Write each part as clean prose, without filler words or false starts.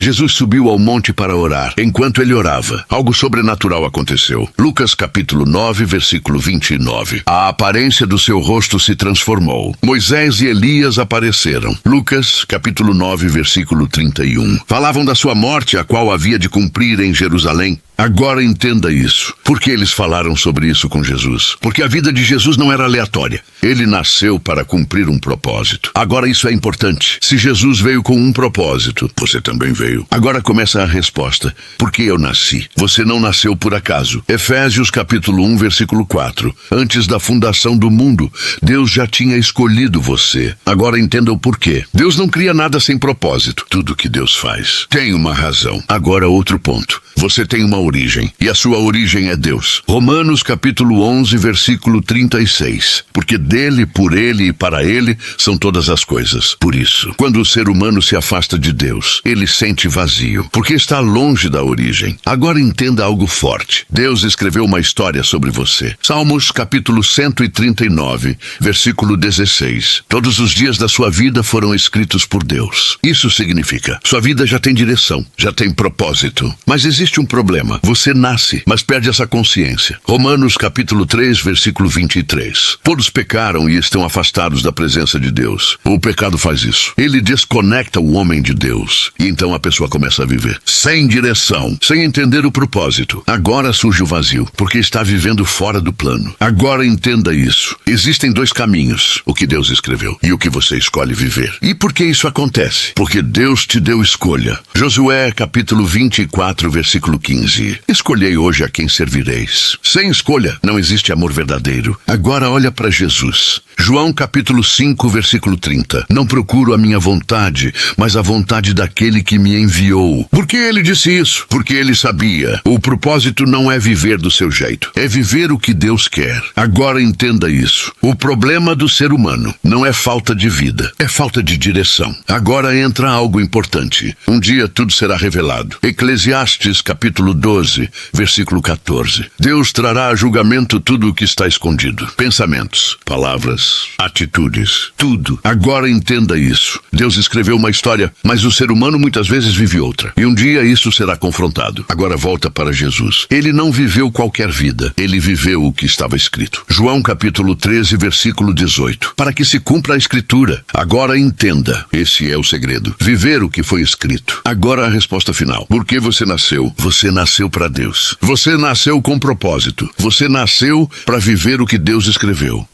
Jesus subiu ao monte para orar. Enquanto ele orava, algo sobrenatural aconteceu. Lucas capítulo 9, versículo 29. A aparência do seu rosto se transformou. Moisés e Elias apareceram. Lucas capítulo 9, versículo 31. Falavam da sua morte, a qual havia de cumprir em Jerusalém. Agora entenda isso. Por que eles falaram sobre isso com Jesus? Porque a vida de Jesus não era aleatória. Ele nasceu para cumprir um propósito. Agora isso é importante. Se Jesus veio com um propósito, você também veio. Agora começa a resposta. Por que eu nasci? Você não nasceu por acaso. Efésios capítulo 1, versículo 4. Antes da fundação do mundo, Deus já tinha escolhido você. Agora entenda o porquê. Deus não cria nada sem propósito. Tudo que Deus faz tem uma razão. Agora outro ponto. Você tem uma origem, e a sua origem é Deus. Romanos capítulo 11, versículo 36. Porque dele, por ele e para ele são todas as coisas. Por isso, quando o ser humano se afasta de Deus, ele sente vazio, porque está longe da origem. Agora entenda algo forte. Deus escreveu uma história sobre você. Salmos capítulo 139, versículo 16. Todos os dias da sua vida foram escritos por Deus. Isso significa, sua vida já tem direção, já tem propósito. Mas existe um problema. Você nasce, mas perde essa consciência. Romanos capítulo 3, versículo 23. Todos pecaram e estão afastados da presença de Deus. O pecado faz isso. Ele desconecta o homem de Deus. E então a pessoa começa a viver sem direção, sem entender o propósito. Agora surge o vazio, porque está vivendo fora do plano. Agora entenda isso. Existem dois caminhos, o que Deus escreveu e o que você escolhe viver. E por que isso acontece? Porque Deus te deu escolha. Josué capítulo 24, versículo 15. Escolhei hoje a quem servireis. Sem escolha, não existe amor verdadeiro. Agora olha para Jesus. João capítulo 5, versículo 30. Não procuro a minha vontade, mas a vontade daquele que me enviou. Por que ele disse isso? Porque ele sabia. O propósito não é viver do seu jeito. É viver o que Deus quer. Agora entenda isso. O problema do ser humano não é falta de vida, é falta de direção. Agora entra algo importante. Um dia tudo será revelado. Eclesiastes capítulo 12, versículo 14. Deus trará a julgamento tudo o que está escondido. Pensamentos, palavras, atitudes, tudo. Agora entenda isso. Deus escreveu uma história, mas o ser humano muitas vezes vive outra. E um dia isso será confrontado. Agora volta para Jesus. Ele não viveu qualquer vida. Ele viveu o que estava escrito. João capítulo 13, versículo 18. Para que se cumpra a escritura. Agora entenda. Esse é o segredo. Viver o que foi escrito. Agora a resposta final. Por que você nasceu? Você nasceu para Deus. Você nasceu com propósito. Você nasceu para viver o que Deus escreveu.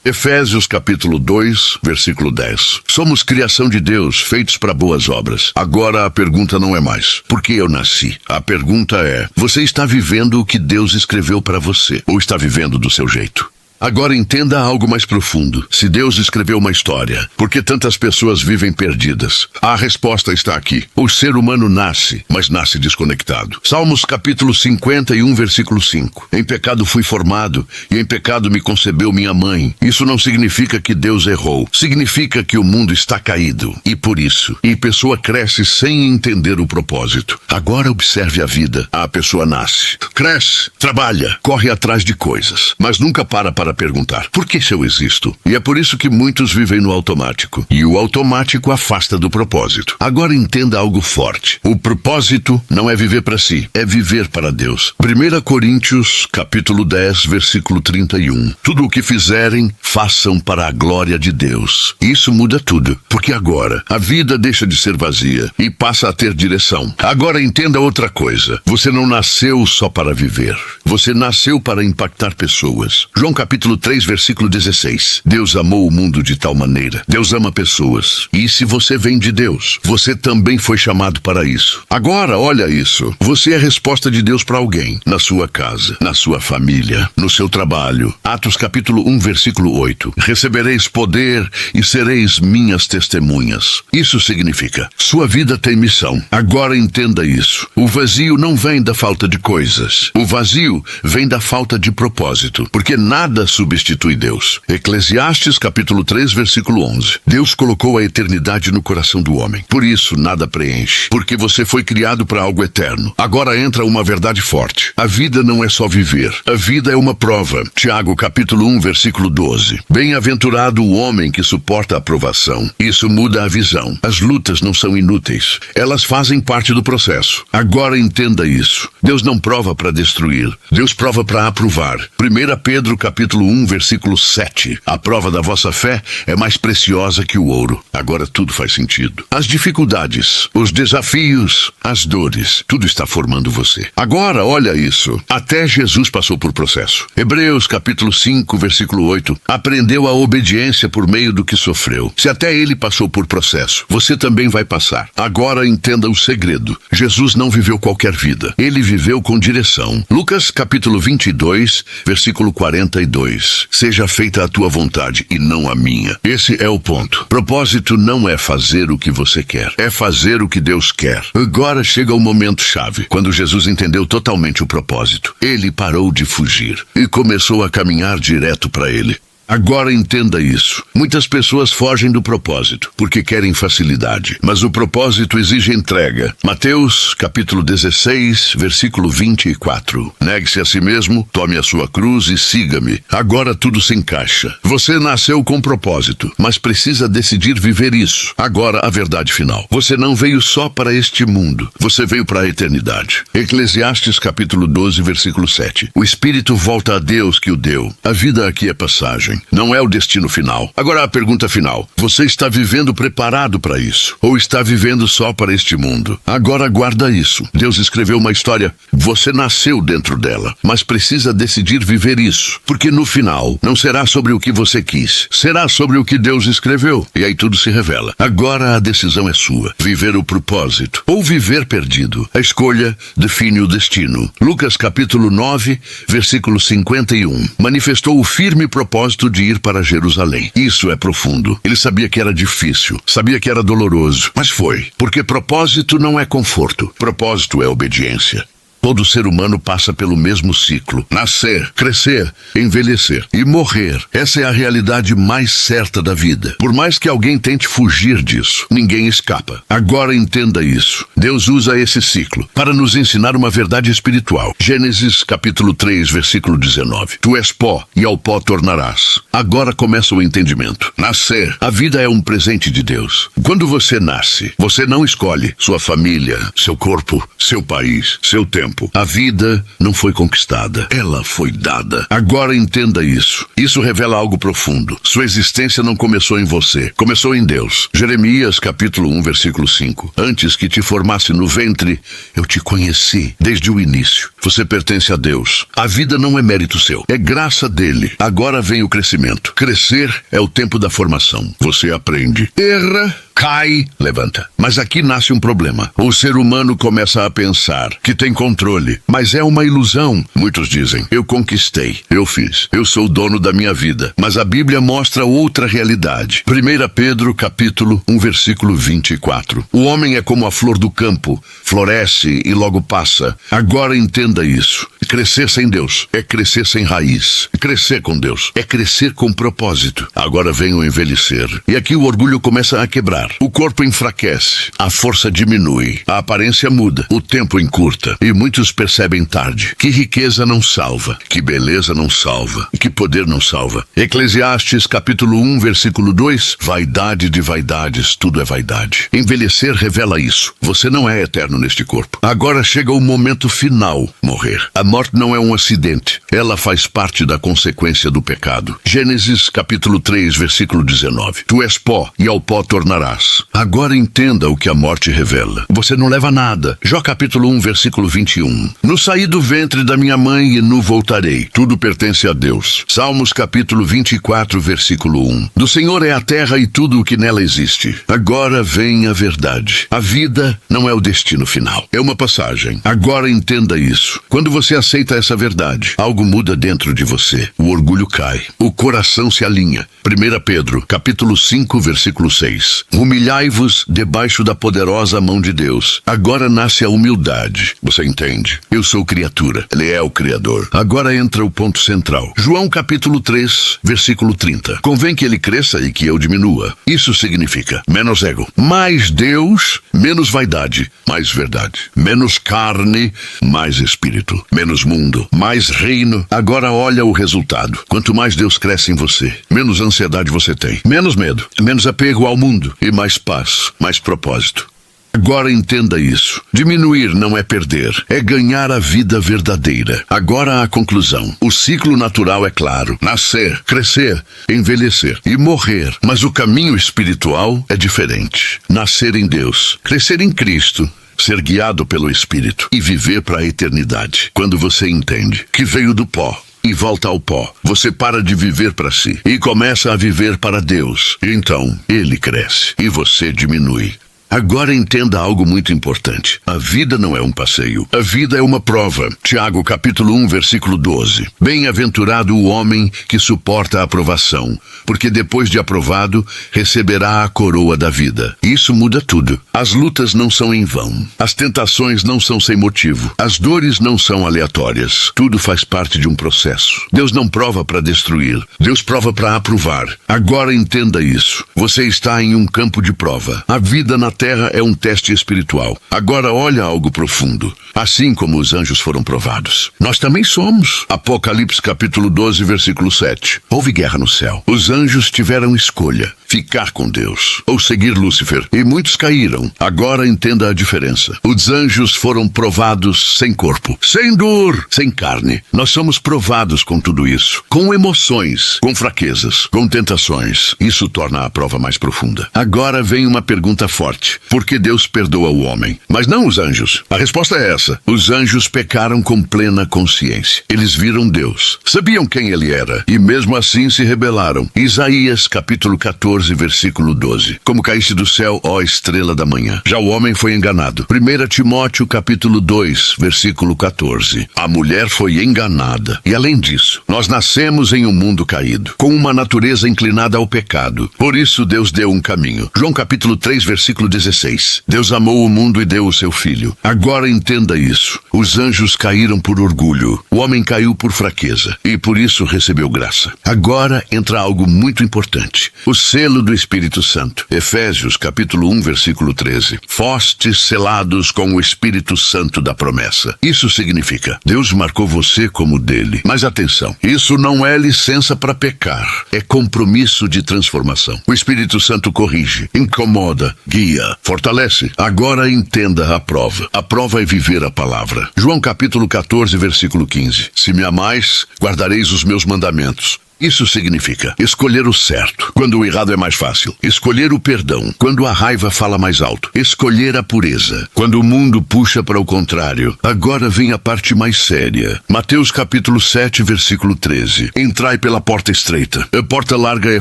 Efésios capítulo 2, versículo 10. Somos criação de Deus, feitos para boas obras. Agora a pergunta não é mais, por que eu nasci? A pergunta é, você está vivendo o que Deus escreveu para você? Ou está vivendo do seu jeito? Agora entenda algo mais profundo. Se Deus escreveu uma história, por que tantas pessoas vivem perdidas? A resposta está aqui. O ser humano nasce, mas nasce desconectado. Salmos capítulo 51, versículo 5. Em pecado fui formado, e em pecado me concebeu minha mãe. Isso não significa que Deus errou. Significa que o mundo está caído. E por isso, a pessoa cresce sem entender o propósito. Agora observe a vida. A pessoa nasce, cresce, trabalha, corre atrás de coisas, mas nunca para perguntar, por que eu existo? E é por isso que muitos vivem no automático. E o automático afasta do propósito. Agora entenda algo forte. O propósito não é viver para si, é viver para Deus. 1 Coríntios, capítulo 10, versículo 31. Tudo o que fizerem, façam para a glória de Deus. Isso muda tudo, porque agora a vida deixa de ser vazia e passa a ter direção. Agora entenda outra coisa. Você não nasceu só para viver. Você nasceu para impactar pessoas. João capítulo 3, versículo 16. Deus amou o mundo de tal maneira. Deus ama pessoas. E se você vem de Deus, você também foi chamado para isso. Agora, olha isso. Você é a resposta de Deus para alguém. Na sua casa, na sua família, no seu trabalho. Atos capítulo 1, versículo 8. Recebereis poder e sereis minhas testemunhas. Isso significa, sua vida tem missão. Agora entenda isso. O vazio não vem da falta de coisas. O vazio vem da falta de propósito. Porque nada substitui Deus. Eclesiastes capítulo 3, versículo 11. Deus colocou a eternidade no coração do homem. Por isso, nada preenche. Porque você foi criado para algo eterno. Agora entra uma verdade forte. A vida não é só viver. A vida é uma prova. Tiago capítulo 1, versículo 12. Bem-aventurado o homem que suporta a provação. Isso muda a visão. As lutas não são inúteis. Elas fazem parte do processo. Agora entenda isso. Deus não prova para destruir. Deus prova para aprovar. 1 Pedro capítulo 1, versículo 7. A prova da vossa fé é mais preciosa que o ouro. Agora tudo faz sentido. As dificuldades, os desafios, as dores, tudo está formando você. Agora, olha isso. Até Jesus passou por processo. Hebreus capítulo 5, versículo 8. Aprendeu a obediência por meio do que sofreu. Se até ele passou por processo, você também vai passar. Agora entenda o segredo. Jesus não viveu qualquer vida. Ele viveu com direção. Lucas capítulo 22, versículo 42. Seja feita a tua vontade e não a minha. Esse é o ponto. Propósito não é fazer o que você quer. É fazer o que Deus quer. Agora chega o momento chave. Quando Jesus entendeu totalmente o propósito, ele parou de fugir e começou a caminhar direto para ele. Agora entenda isso. Muitas pessoas fogem do propósito porque querem facilidade, mas o propósito exige entrega. Mateus capítulo 16, versículo 24. Negue-se a si mesmo, tome a sua cruz e siga-me. Agora tudo se encaixa. Você nasceu com propósito, mas precisa decidir viver isso. Agora a verdade final. Você não veio só para este mundo. Você veio para a eternidade. Eclesiastes capítulo 12, versículo 7. O espírito volta a Deus que o deu. A vida aqui é passagem. Não é o destino final. Agora a pergunta final. Você está vivendo preparado para isso? Ou está vivendo só para este mundo? Agora guarda isso. Deus escreveu uma história. Você nasceu dentro dela, mas precisa decidir viver isso. Porque no final, não será sobre o que você quis. Será sobre o que Deus escreveu. E aí tudo se revela. Agora a decisão é sua. Viver o propósito. Ou viver perdido. A escolha define o destino. Lucas capítulo 9, versículo 51. Manifestou o firme propósito de ir para Jerusalém. Isso é profundo. Ele sabia que era difícil, sabia que era doloroso, mas foi. Porque propósito não é conforto. Propósito é obediência. Todo ser humano passa pelo mesmo ciclo. Nascer, crescer, envelhecer e morrer. Essa é a realidade mais certa da vida. Por mais que alguém tente fugir disso, ninguém escapa. Agora entenda isso. Deus usa esse ciclo para nos ensinar uma verdade espiritual. Gênesis capítulo 3, versículo 19. Tu és pó e ao pó tornarás. Agora começa o entendimento. Nascer. A vida é um presente de Deus. Quando você nasce, você não escolhe sua família, seu corpo, seu país, seu tempo. A vida não foi conquistada, ela foi dada. Agora entenda isso. Isso revela algo profundo. Sua existência não começou em você, começou em Deus. Jeremias capítulo 1, versículo 5. Antes que te formasse no ventre, eu te conheci desde o início. Você pertence a Deus. A vida não é mérito seu, é graça dele. Agora vem o crescimento. Crescer é o tempo da formação. Você aprende, erra, cai, levanta. Mas aqui nasce um problema. O ser humano começa a pensar que tem controle, mas é uma ilusão. Muitos dizem, eu conquistei, eu fiz, eu sou o dono da minha vida. Mas a Bíblia mostra outra realidade. 1 Pedro capítulo 1, versículo 24. O homem é como a flor do campo, floresce e logo passa. Agora entenda isso. Crescer sem Deus é crescer sem raiz. Crescer com Deus é crescer com propósito. Agora vem o envelhecer. E aqui o orgulho começa a quebrar. O corpo enfraquece, a força diminui, a aparência muda, o tempo encurta. E muitos percebem tarde que riqueza não salva, que beleza não salva, que poder não salva. Eclesiastes capítulo 1, versículo 2. Vaidade de vaidades, tudo é vaidade. Envelhecer revela isso. Você não é eterno neste corpo. Agora chega o momento final, morrer. A morte não é um acidente. Ela faz parte da consequência do pecado. Gênesis capítulo 3, versículo 19. Tu és pó e ao pó tornarás. Agora entenda o que a morte revela. Você não leva nada. Jó capítulo 1, versículo 21. No saí do ventre da minha mãe e nu voltarei. Tudo pertence a Deus. Salmos capítulo 24, versículo 1. Do Senhor é a terra e tudo o que nela existe. Agora vem a verdade. A vida não é o destino final. É uma passagem. Agora entenda isso. Quando você aceita essa verdade, algo Algo muda dentro de você. O orgulho cai. O coração se alinha. 1 Pedro, capítulo 5, versículo 6. Humilhai-vos debaixo da poderosa mão de Deus. Agora nasce a humildade. Você entende? Eu sou criatura. Ele é o Criador. Agora entra o ponto central. João, capítulo 3, versículo 30. Convém que ele cresça e que eu diminua. Isso significa menos ego, mais Deus, menos vaidade, mais verdade. Menos carne, mais espírito. Menos mundo, mais reino. Agora olha o resultado. Quanto mais Deus cresce em você, menos ansiedade você tem, menos medo, menos apego ao mundo e mais paz, mais propósito. Agora entenda isso. Diminuir não é perder, é ganhar a vida verdadeira. Agora a conclusão. O ciclo natural é claro. Nascer, crescer, envelhecer e morrer. Mas o caminho espiritual é diferente. Nascer em Deus, crescer em Cristo, ser guiado pelo Espírito e viver para a eternidade. Quando você entende que veio do pó e volta ao pó, você para de viver para si e começa a viver para Deus. Então, Ele cresce e você diminui. Agora entenda algo muito importante. A vida não é um passeio. A vida é uma prova. Tiago, capítulo 1, versículo 12. Bem-aventurado o homem que suporta a aprovação, porque depois de aprovado, receberá a coroa da vida. Isso muda tudo. As lutas não são em vão. As tentações não são sem motivo. As dores não são aleatórias. Tudo faz parte de um processo. Deus não prova para destruir. Deus prova para aprovar. Agora entenda isso. Você está em um campo de prova. A vida na terra é um teste espiritual. Agora olha algo profundo. Assim como os anjos foram provados, nós também somos. Apocalipse capítulo 12, versículo 7. Houve guerra no céu. Os anjos tiveram escolha: ficar com Deus ou seguir Lúcifer. E muitos caíram. Agora entenda a diferença. Os anjos foram provados sem corpo, sem dor, sem carne. Nós somos provados com tudo isso. Com emoções, com fraquezas, com tentações. Isso torna a prova mais profunda. Agora vem uma pergunta forte. Por que Deus perdoa o homem, mas não os anjos? A resposta é essa. Os anjos pecaram com plena consciência. Eles viram Deus, sabiam quem Ele era, e mesmo assim se rebelaram. Isaías, capítulo 14, versículo 12. Como caíste do céu, ó estrela da manhã. Já o homem foi enganado. 1 Timóteo, capítulo 2, versículo 14. A mulher foi enganada. E além disso, nós nascemos em um mundo caído, com uma natureza inclinada ao pecado. Por isso Deus deu um caminho. João, capítulo 3, versículo 16. Deus amou o mundo e deu o seu filho. Agora entenda isso. Os anjos caíram por orgulho. O homem caiu por fraqueza e por isso recebeu graça. Agora entra algo muito importante. O selo do Espírito Santo. Efésios capítulo 1, versículo 13. Fostes selados com o Espírito Santo da promessa. Isso significa: Deus marcou você como dele. Mas atenção, isso não é licença para pecar. É compromisso de transformação. O Espírito Santo corrige, incomoda, guia, fortalece. Agora entenda a prova. A prova é viver a palavra. João capítulo 14, versículo 15. Se me amais, guardareis os meus mandamentos. Isso significa escolher o certo, quando o errado é mais fácil. Escolher o perdão, quando a raiva fala mais alto. Escolher a pureza, quando o mundo puxa para o contrário. Agora vem a parte mais séria. Mateus capítulo 7, versículo 13. Entrai pela porta estreita. A porta larga é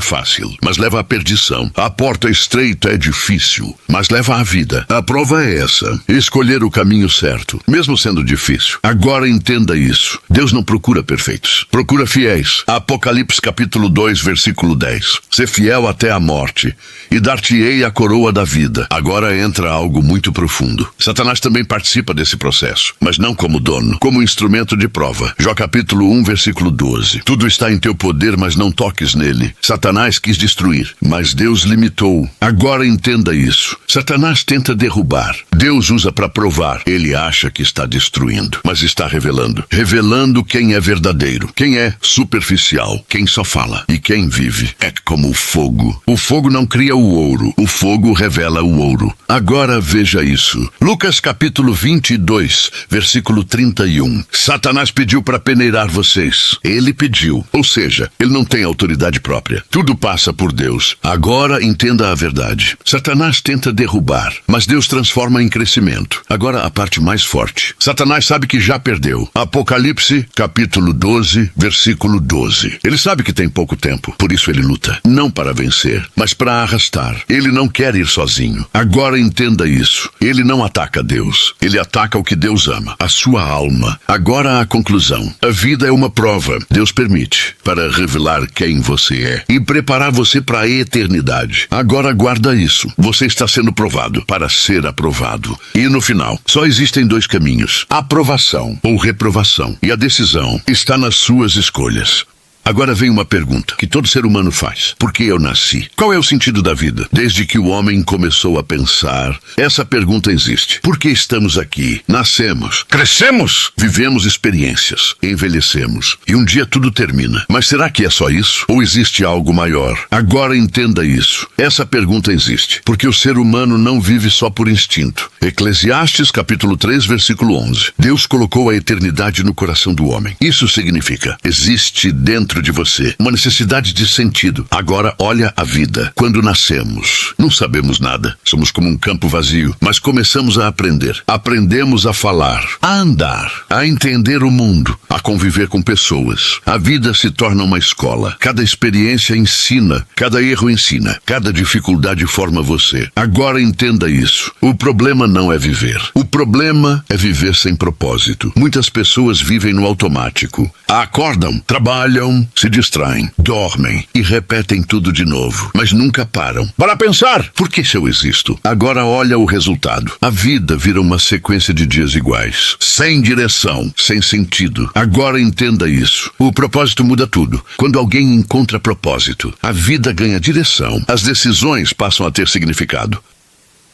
fácil, mas leva à perdição. A porta estreita é difícil, mas leva à vida. A prova é essa: escolher o caminho certo, mesmo sendo difícil. Agora entenda isso. Deus não procura perfeitos, procura fiéis. Apocalipse capítulo 2, versículo 10. Ser fiel até a morte, e dar-te-ei a coroa da vida. Agora entra algo muito profundo. Satanás também participa desse processo, mas não como dono, como instrumento de prova. Jó capítulo 1, versículo 12. Tudo está em teu poder, mas não toques nele. Satanás quis destruir, mas Deus limitou. Agora entenda isso. Satanás tenta derrubar. Deus usa para provar. Ele acha que está destruindo, mas está revelando. Revelando quem é verdadeiro, quem é superficial, quem só fala e quem vive. É como o fogo. O fogo não cria o ouro. O fogo revela o ouro. Agora veja isso. Lucas capítulo 22, versículo 31. Satanás pediu para peneirar vocês. Ele pediu. Ou seja, ele não tem autoridade própria. Tudo passa por Deus. Agora entenda a verdade. Satanás tenta derrubar, mas Deus transforma em crescimento. Agora a parte mais forte. Satanás sabe que já perdeu. Apocalipse capítulo 12, versículo 12. Ele sabe sabe que tem pouco tempo, por isso ele luta. Não para vencer, mas para arrastar. Ele não quer ir sozinho. Agora entenda isso. Ele não ataca Deus. Ele ataca o que Deus ama, a sua alma. Agora a conclusão. A vida é uma prova. Deus permite para revelar quem você é e preparar você para a eternidade. Agora guarda isso. Você está sendo provado para ser aprovado. E no final, só existem dois caminhos: aprovação ou reprovação. E a decisão está nas suas escolhas. Agora vem uma pergunta que todo ser humano faz. Por que eu nasci? Qual é o sentido da vida? Desde que o homem começou a pensar, essa pergunta existe. Por que estamos aqui? Nascemos, crescemos, vivemos experiências, envelhecemos e um dia tudo termina. Mas será que é só isso? Ou existe algo maior? Agora entenda isso. Essa pergunta existe, porque o ser humano não vive só por instinto. Eclesiastes capítulo 3, versículo 11. Deus colocou a eternidade no coração do homem. Isso significa, existe dentro de você uma necessidade de sentido. Agora olha a vida. Quando nascemos, não sabemos nada. Somos como um campo vazio, mas começamos a aprender. Aprendemos a falar, a andar, a entender o mundo, a conviver com pessoas. A vida se torna uma escola. Cada experiência ensina, cada erro ensina, cada dificuldade forma você. Agora entenda isso. O problema não é viver. O problema é viver sem propósito. Muitas pessoas vivem no automático. Acordam, trabalham, se distraem, dormem e repetem tudo de novo, mas nunca param para pensar: por que eu existo? Agora olha o resultado. A vida vira uma sequência de dias iguais, sem direção, sem sentido. Agora entenda isso. O propósito muda tudo. Quando alguém encontra propósito, a vida ganha direção. As decisões passam a ter significado.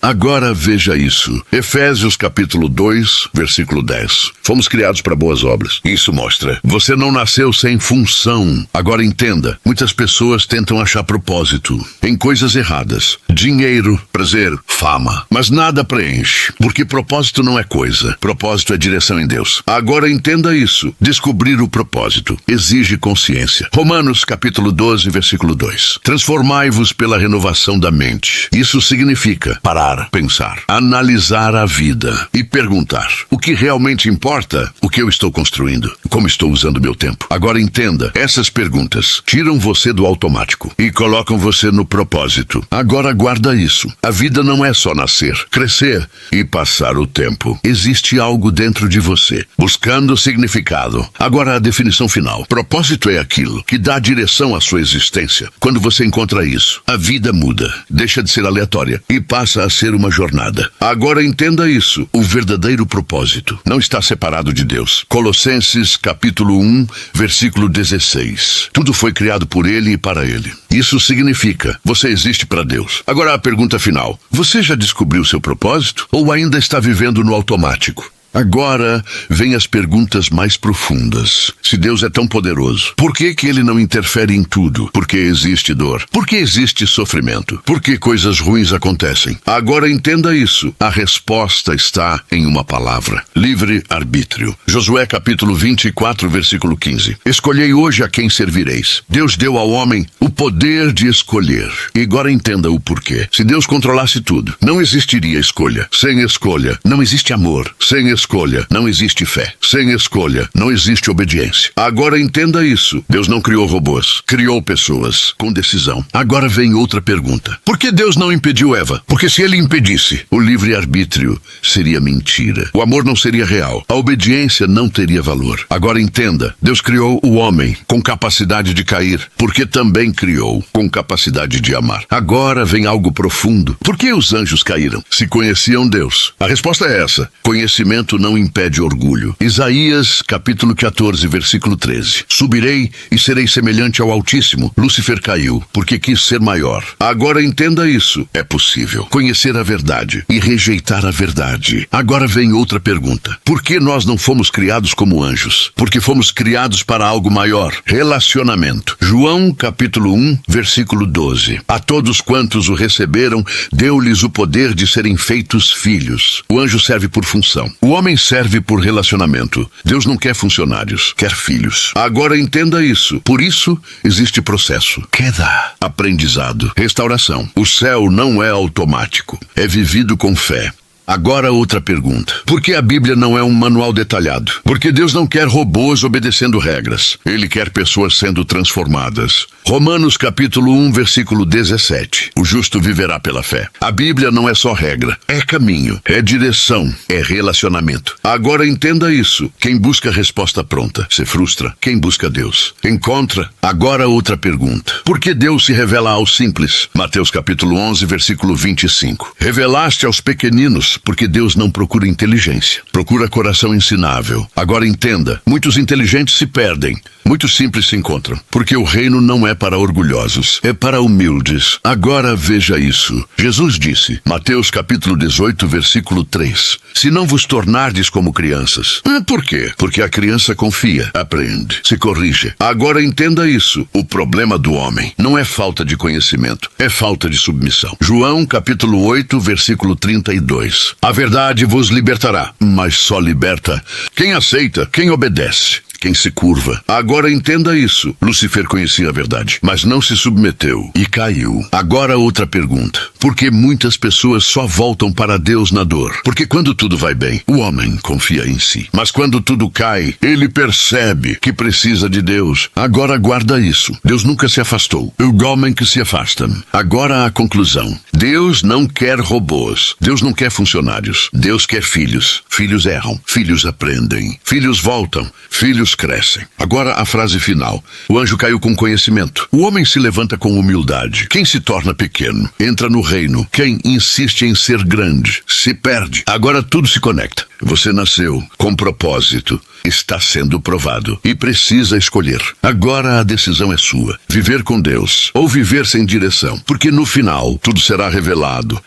Agora veja isso. Efésios capítulo 2, versículo 10. Fomos criados para boas obras. Isso mostra. Você não nasceu sem função. Agora entenda. Muitas pessoas tentam achar propósito em coisas erradas. Dinheiro, prazer, fama. Mas nada preenche. Porque propósito não é coisa. Propósito é direção em Deus. Agora entenda isso. Descobrir o propósito exige consciência. Romanos capítulo 12, versículo 2. Transformai-vos pela renovação da mente. Isso significa parar, pensar, analisar a vida e perguntar: o que realmente importa? O que eu estou construindo? Como estou usando meu tempo? Agora entenda, essas perguntas tiram você do automático e colocam você no propósito. Agora guarda isso. A vida não é só nascer, crescer e passar o tempo. Existe algo dentro de você, buscando significado. Agora a definição final. Propósito é aquilo que dá direção à sua existência. Quando você encontra isso, a vida muda, deixa de ser aleatória e passa a ser uma jornada. Agora entenda isso. O verdadeiro propósito não está separado de Deus. Colossenses capítulo 1, versículo 16. Tudo foi criado por Ele e para Ele. Isso significa, você existe para Deus. Agora a pergunta final. Você já descobriu seu propósito? Ou ainda está vivendo no automático? Agora vem as perguntas mais profundas. Se Deus é tão poderoso, por que Ele não interfere em tudo? Por que existe dor? Por que existe sofrimento? Por que coisas ruins acontecem? Agora entenda isso. A resposta está em uma palavra: livre-arbítrio. Josué capítulo 24, versículo 15. Escolhei hoje a quem servireis. Deus deu ao homem o poder de escolher. E agora entenda o porquê. Se Deus controlasse tudo, não existiria escolha. Sem escolha, não existe amor. Sem escolha, não existe fé. Sem escolha, não existe obediência. Agora entenda isso. Deus não criou robôs, criou pessoas com decisão. Agora vem outra pergunta. Por que Deus não impediu Eva? Porque se Ele impedisse, o livre-arbítrio seria mentira. O amor não seria real. A obediência não teria valor. Agora entenda. Deus criou o homem com capacidade de cair, porque também criou com capacidade de amar. Agora vem algo profundo. Por que os anjos caíram? Se conheciam Deus. A resposta é essa. Conhecimento não impede orgulho. Isaías, capítulo 14, versículo 13. Subirei e serei semelhante ao Altíssimo. Lúcifer caiu, porque quis ser maior. Agora entenda isso. É possível conhecer a verdade e rejeitar a verdade. Agora vem outra pergunta. Por que nós não fomos criados como anjos? Porque fomos criados para algo maior. Relacionamento. João, capítulo 1, versículo 12. A todos quantos o receberam, deu-lhes o poder de serem feitos filhos. O anjo serve por função. O homem serve por relacionamento. Deus não quer funcionários, quer filhos. Agora entenda isso. Por isso, existe processo. Queda, aprendizado, restauração. O céu não é automático. É vivido com fé. Agora outra pergunta. Por que a Bíblia não é um manual detalhado? Porque Deus não quer robôs obedecendo regras. Ele quer pessoas sendo transformadas. Romanos capítulo 1, versículo 17. O justo viverá pela fé. A Bíblia não é só regra. É caminho, é direção, é relacionamento. Agora entenda isso. Quem busca a resposta pronta se frustra. Quem busca Deus encontra. Agora outra pergunta. Por que Deus se revela aos simples? Mateus capítulo 11, versículo 25. Revelaste aos pequeninos, porque Deus não procura inteligência. Procura coração ensinável. Agora entenda. Muitos inteligentes se perdem. Muitos simples se encontram. Porque o reino não é para orgulhosos. É para humildes. Agora veja isso. Jesus disse, Mateus capítulo 18, versículo 3. Se não vos tornardes como crianças. Por quê? Porque a criança confia, aprende, se corrige. Agora entenda isso. O problema do homem não é falta de conhecimento, é falta de submissão. João capítulo 8, versículo 32. A verdade vos libertará, mas só liberta quem aceita, quem obedece. Quem se curva. Agora entenda isso. Lúcifer conhecia a verdade, mas não se submeteu e caiu. Agora outra pergunta. Por que muitas pessoas só voltam para Deus na dor? Porque quando tudo vai bem, o homem confia em si. Mas quando tudo cai, ele percebe que precisa de Deus. Agora guarda isso. Deus nunca se afastou. O homem que se afasta. Agora a conclusão. Deus não quer robôs. Deus não quer funcionários. Deus quer filhos. Filhos erram. Filhos aprendem. Filhos voltam. Filhos crescem. Agora a frase final. O anjo caiu com conhecimento. O homem se levanta com humildade. Quem se torna pequeno entra no reino. Quem insiste em ser grande se perde. Agora tudo se conecta. Você nasceu com propósito. Está sendo provado e precisa escolher. Agora a decisão é sua. Viver com Deus ou viver sem direção. Porque no final tudo será revelado.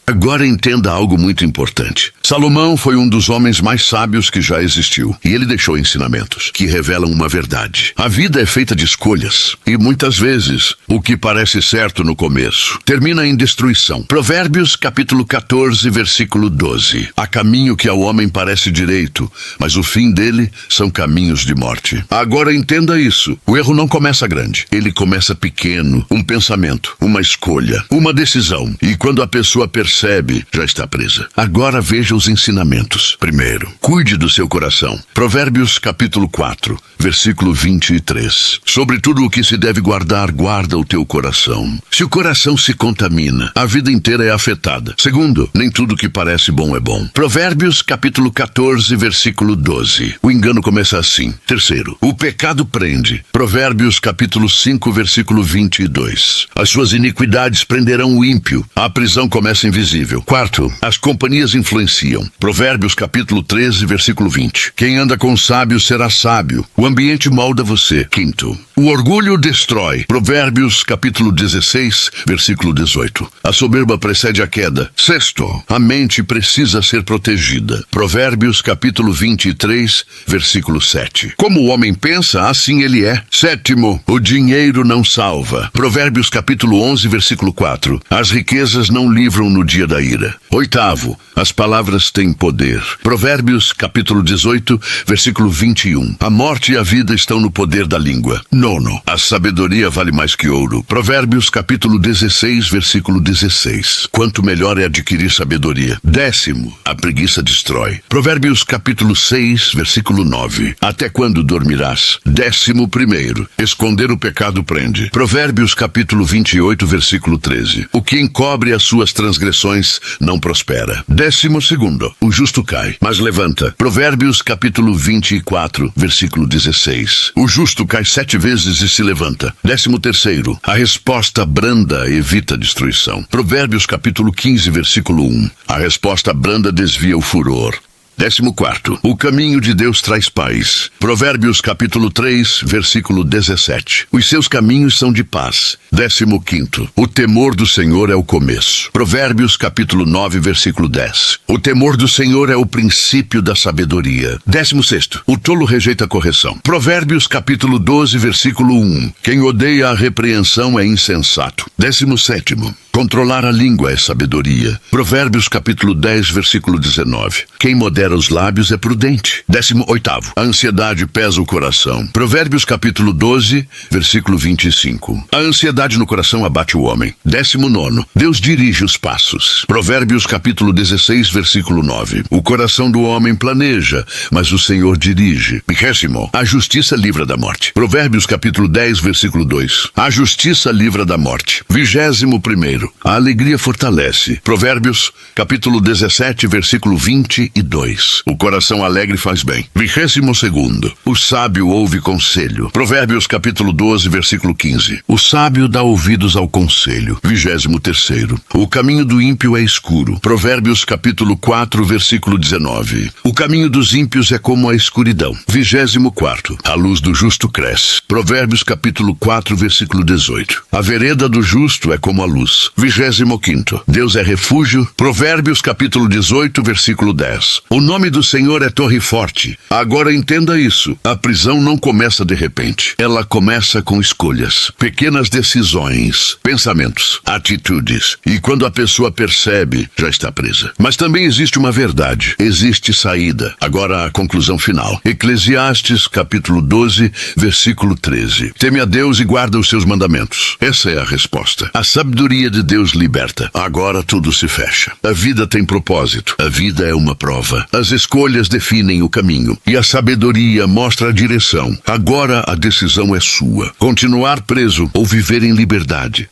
Agora entenda algo muito importante. Salomão foi um dos homens mais sábios que já existiu. E ele deixou ensinamentos que revelam uma verdade. A vida é feita de escolhas. E muitas vezes, o que parece certo no começo, termina em destruição. Provérbios capítulo 14, versículo 12. Há caminho que ao homem parece direito, mas o fim dele são caminhos de morte. Agora entenda isso. O erro não começa grande. Ele começa pequeno. Um pensamento, uma escolha, uma decisão. E quando a pessoa percebe, já está presa. Agora veja os ensinamentos. Primeiro, cuide do seu coração. Provérbios capítulo 4, versículo 23. Sobre tudo o que se deve guardar, guarda o teu coração. Se o coração se contamina, a vida inteira é afetada. Segundo, nem tudo que parece bom é bom. Provérbios capítulo 14, versículo 12. O engano começa assim. Terceiro, o pecado prende. Provérbios capítulo 5, versículo 22. As suas iniquidades prenderão o ímpio. A prisão começa invisível. Quarto, as companhias influenciam. Provérbios capítulo 13, versículo 20. Quem anda com sábios será sábio. O ambiente molda você. Quinto, o orgulho destrói. Provérbios capítulo 16, versículo 18. A soberba precede a queda. Sexto, a mente precisa ser protegida. Provérbios capítulo 23, versículo 7. Como o homem pensa, assim ele é. Sétimo, o dinheiro não salva. Provérbios capítulo 11, versículo 4. As riquezas não livram no dia da ira. Oitavo, as palavras têm poder. Provérbios capítulo 18, versículo 21. A morte e a vida estão no poder da língua. Nono, a sabedoria vale mais que ouro. Provérbios capítulo 16, versículo 16. Quanto melhor é adquirir sabedoria. Décimo, a preguiça destrói. Provérbios capítulo 6, versículo 9. Até quando dormirás? 11º, esconder o pecado prende. Provérbios capítulo 28, versículo 13. O que encobre as suas transgressões não prospera. 12º, o justo cai, mas levanta. Provérbios capítulo 24, versículo 16. O justo cai 7 vezes e se levanta. 13º, a resposta branda evita a destruição. Provérbios capítulo 15, versículo 1. A resposta branda desvia o furor. 14º, o caminho de Deus traz paz. Provérbios capítulo 3, versículo 17. Os seus caminhos são de paz. 15º, o temor do Senhor é o começo. Provérbios capítulo 9, versículo 10. O temor do Senhor é o princípio da sabedoria. 16º, o tolo rejeita a correção. Provérbios capítulo 12, versículo 1. Quem odeia a repreensão é insensato. 17º, controlar a língua é sabedoria. Provérbios capítulo 10, versículo 19. Quem modera modera os lábios é prudente. 18º. A ansiedade pesa o coração. Provérbios capítulo 12, versículo 25. A ansiedade no coração abate o homem. 19º. Deus dirige os passos. Provérbios capítulo 16, versículo 9. O coração do homem planeja, mas o Senhor dirige. 20º. A justiça livra da morte. Provérbios capítulo 10, versículo 2. A justiça livra da morte. 21º. A alegria fortalece. Provérbios capítulo 17, versículo 22. O coração alegre faz bem. 22º. O sábio ouve conselho. Provérbios capítulo 12, versículo 15. O sábio dá ouvidos ao conselho. 23º. O caminho do ímpio é escuro. Provérbios capítulo 4, versículo 19. O caminho dos ímpios é como a escuridão. 24º. A luz do justo cresce. Provérbios capítulo 4, versículo 18. A vereda do justo é como a luz. 25º. Deus é refúgio. Provérbios capítulo 18, versículo 10. O nome do Senhor é torre forte. Agora entenda isso. A prisão não começa de repente. Ela começa com escolhas, pequenas decisões, pensamentos, atitudes. E quando a pessoa percebe, já está presa. Mas também existe uma verdade. Existe saída. Agora a conclusão final. Eclesiastes capítulo 12, versículo 13. Teme a Deus e guarda os seus mandamentos. Essa é a resposta. A sabedoria de Deus liberta. Agora tudo se fecha. A vida tem propósito. A vida é uma prova. As escolhas definem o caminho. E a sabedoria mostra a direção. Agora a decisão é sua. Continuar preso ou viver em liberdade.